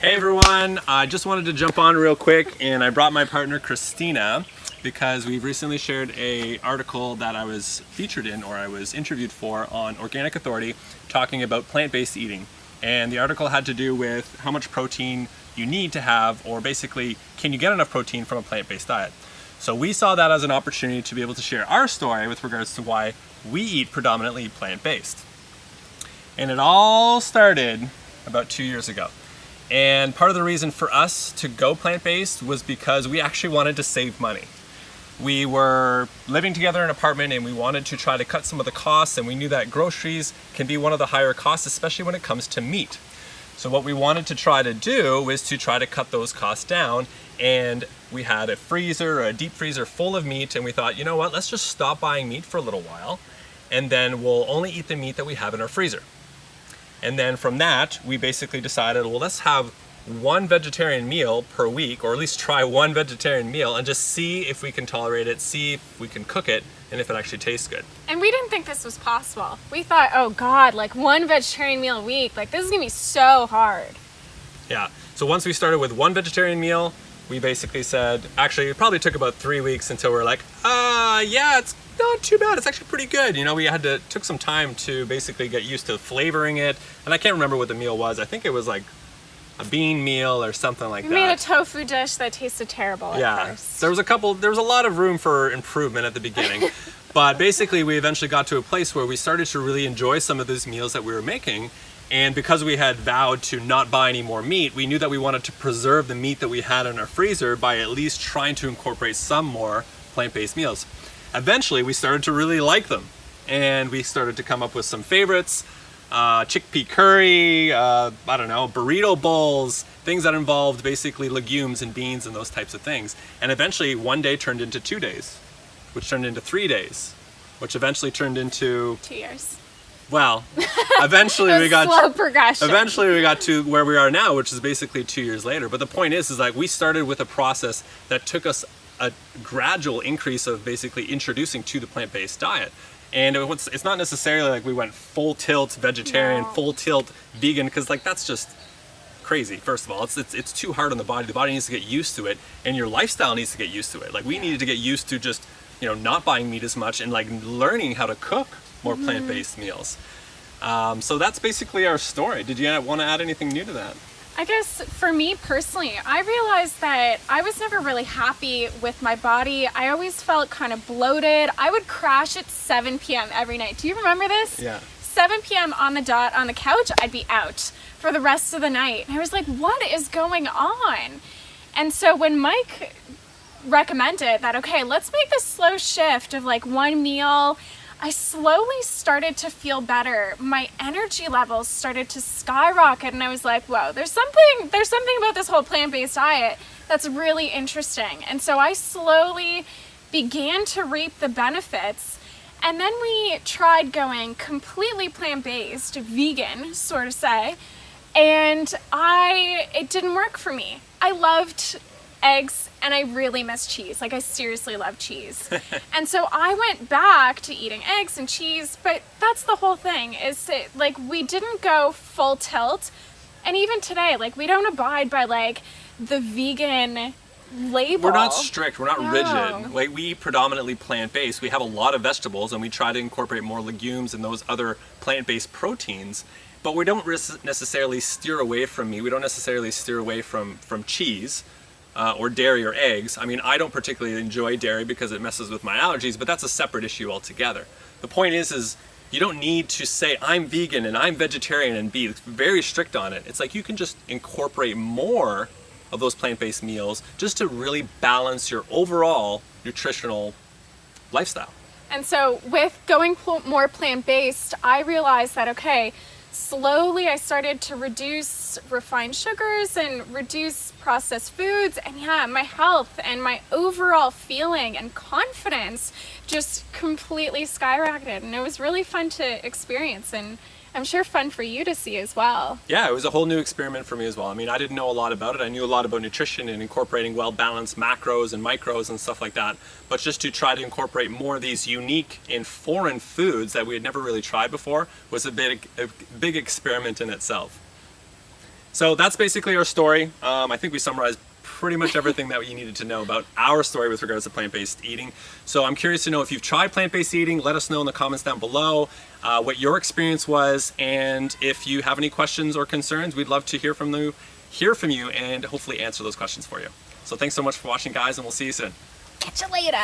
Hey everyone, I just wanted to jump on real quick, and I brought my partner Christina because we've recently shared an article that I was featured in, or I was interviewed for, on Organic Authority, talking about plant-based eating. And the article had to do with how much protein you need to have, or basically, can you get enough protein from a plant-based diet? So we saw that as an opportunity to be able to share our story with regards to why we eat predominantly plant-based. And it all started about 2 years ago. And part of the reason for us to go plant-based was because we actually wanted to save money. We were living together in an apartment and we wanted to try to cut some of the costs, and we knew that groceries can be one of the higher costs, especially when it comes to meat. So what we wanted to try to do was to try to cut those costs down, and we had a freezer, a deep freezer full of meat, and we thought, you know what, let's just stop buying meat for a little while, and then we'll only eat the meat that we have in our freezer. And then from that, we basically decided, well, let's have one vegetarian meal per week, or at least try one vegetarian meal and just see if we can tolerate it, see if we can cook it, and if it actually tastes good. And we didn't think this was possible. We thought, oh God, like one vegetarian meal a week, like this is gonna be so hard. Yeah, so once we started with one vegetarian meal, we basically said, actually it probably took about 3 weeks until we're like, yeah, it's not too bad, it's actually pretty good. You know, we took some time to basically get used to flavoring it, and I can't remember what the meal was. I think it was like a bean meal or something like that. We made a tofu dish that tasted terrible at first. There was a lot of room for improvement at the beginning. But basically we eventually got to a place where we started to really enjoy some of those meals that we were making. And because we had vowed to not buy any more meat, we knew that we wanted to preserve the meat that we had in our freezer by at least trying to incorporate some more plant-based meals. Eventually we started to really like them, and we started to come up with some favorites. Chickpea curry, I don't know, burrito bowls, things that involved basically legumes and beans and those types of things. And eventually one day turned into 2 days, which turned into 3 days, which eventually turned into 2 years. Well, eventually we got slow progression. Eventually we got to where we are now, which is basically 2 years later. But the point is like we started with a process that took us a gradual increase of basically introducing to the plant-based diet. And it's not necessarily like we went full tilt vegetarian, full tilt vegan, because like that's just crazy. First of all, it's too hard on the body. The body needs to get used to it, and your lifestyle needs to get used to it. Like we needed to get used to just, you know, not buying meat as much and like learning how to cook more plant-based meals. So that's basically our story. Did you want to add anything new to that? I guess for me personally, I realized that I was never really happy with my body. I always felt kind of bloated. I would crash at 7 p.m. every night. Do you remember this? Yeah. 7 p.m. on the dot on the couch, I'd be out for the rest of the night. And I was like, what is going on? And so when Mike recommended that, okay, let's make this slow shift of like one meal, I slowly started to feel better. My energy levels started to skyrocket, and I was like, whoa, there's something about this whole plant-based diet that's really interesting. And so I slowly began to reap the benefits. And then we tried going completely plant-based, vegan, sort of say, and it didn't work for me. I loved eggs and I really miss cheese. Like I seriously love cheese. And so I went back to eating eggs and cheese, but that's the whole thing, is that like we didn't go full tilt. And even today, like we don't abide by like the vegan label. We're not strict, we're not rigid. Like we eat predominantly plant-based. We have a lot of vegetables and we try to incorporate more legumes and those other plant-based proteins, but we don't necessarily steer away from meat. We don't necessarily steer away from cheese. Or dairy or eggs. I mean, I don't particularly enjoy dairy because it messes with my allergies, but that's a separate issue altogether. The point is you don't need to say I'm vegan and I'm vegetarian and be very strict on it. It's like you can just incorporate more of those plant-based meals just to really balance your overall nutritional lifestyle. And so with going more plant-based, I realized that, okay, slowly I started to reduce refined sugars and reduce processed foods, and yeah, my health and my overall feeling and confidence just completely skyrocketed, and it was really fun to experience, and I'm sure fun for you to see as well. Yeah, it was a whole new experiment for me as well. I mean, I didn't know a lot about it. I knew a lot about nutrition and incorporating well-balanced macros and micros and stuff like that. But just to try to incorporate more of these unique and foreign foods that we had never really tried before was a big experiment in itself. So that's basically our story. I think we summarized pretty much everything that you needed to know about our story with regards to plant-based eating. So I'm curious to know if you've tried plant-based eating. Let us know in the comments down below what your experience was, and if you have any questions or concerns, we'd love to hear from you and hopefully answer those questions for you. So thanks so much for watching, guys, and we'll see you soon. Catch you later.